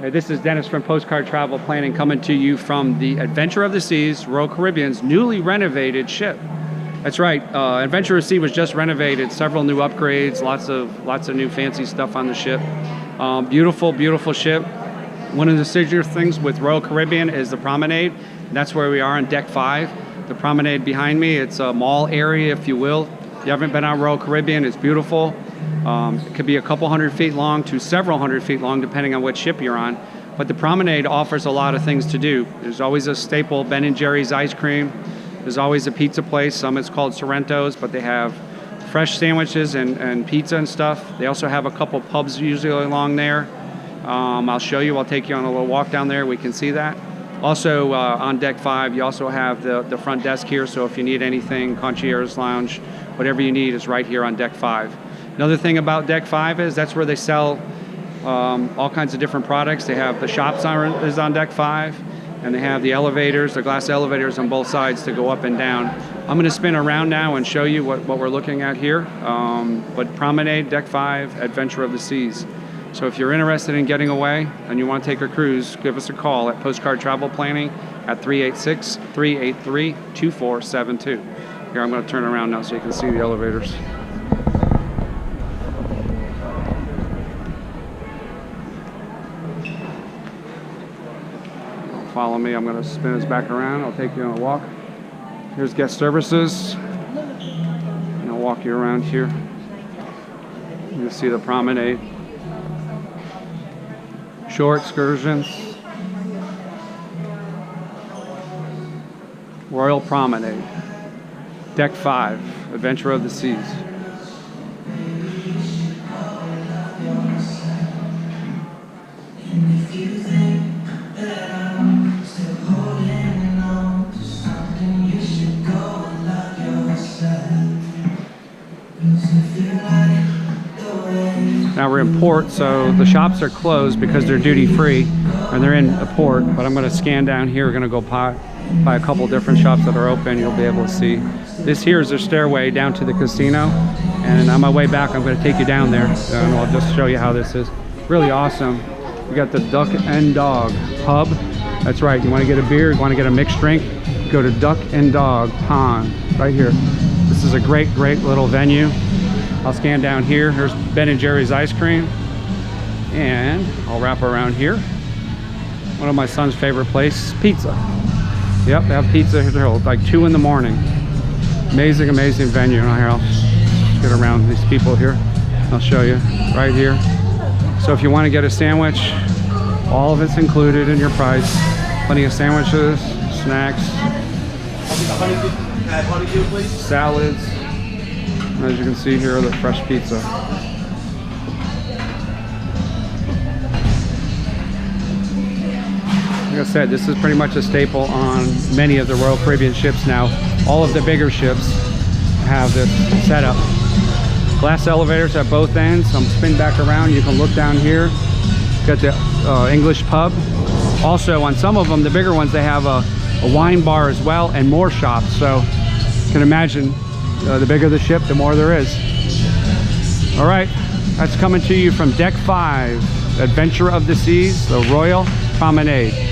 Hey, this is Dennis from Postcard Travel Planning coming to you from the Adventure of the Seas, Royal Caribbean's newly renovated ship. That's right, Adventure of the Sea was just renovated, several new upgrades, lots of new fancy stuff on the ship. Beautiful, beautiful ship. One of the signature things with Royal Caribbean is the promenade. That's where we are on deck 5. The promenade behind me, it's a mall area, if you will. If you haven't been on Royal Caribbean, it's beautiful. It could be a couple hundred feet long to several hundred feet long, depending on what ship you're on. But the promenade offers a lot of things to do. There's always a staple Ben & Jerry's ice cream. There's always a pizza place. Some it's called Sorrento's, but they have fresh sandwiches and pizza and stuff. They also have a couple pubs usually along there. I'll show you. I'll take you on a little walk down there. We can see that. Also, on deck 5, you also have the front desk here. So if you need anything, concierge lounge, whatever you need is right here on deck 5. Another thing about deck 5 is that's where they sell all kinds of different products. They have the shops is on deck 5, and they have the elevators, the glass elevators on both sides to go up and down. I'm going to spin around now and show you what we're looking at here. But Promenade, deck 5, Adventure of the Seas. So if you're interested in getting away and you want to take a cruise, give us a call at Postcard Travel Planning at 386-383-2472. Here, I'm going to turn around now so you can see the elevators. Follow me. I'm going to spin us back around. I'll take you on a walk. Here's guest services. And I'll walk you around here. You'll see the promenade. Shore excursions. Royal Promenade. Deck 5, Adventure of the Seas. Now we're in port, so the shops are closed because they're duty free and they're in a port, but I'm going to scan down here. We're going to go by a couple different shops that are open. You'll be able to see. This here is the stairway down to the casino, and on my way back I'm going to take you down there and I'll just show you how this is. Really awesome. We got the Duck and Dog pub. That's right, you want to get a beer, you want to get a mixed drink, go to Duck and Dog Pond right here. This is a great little venue. I'll scan down here. Here's Ben & Jerry's ice cream. And I'll wrap around here. One of my son's favorite places, pizza. Yep, they have pizza here like 2 in the morning. Amazing, amazing venue. Now here, I'll get around these people here. I'll show you right here. So if you want to get a sandwich, all of it's included in your price. Plenty of sandwiches, snacks, salads. As you can see here, the fresh pizza. Like I said, this is pretty much a staple on many of the Royal Caribbean ships now. All of the bigger ships have this setup. Glass elevators at both ends. I'm spin back around. You can look down here. Got the English pub. Also, on some of them, the bigger ones, they have a wine bar as well and more shops. So you can imagine the bigger the ship, the more there is. All right, that's coming to you from Deck 5, Adventure of the Seas, the Royal Promenade.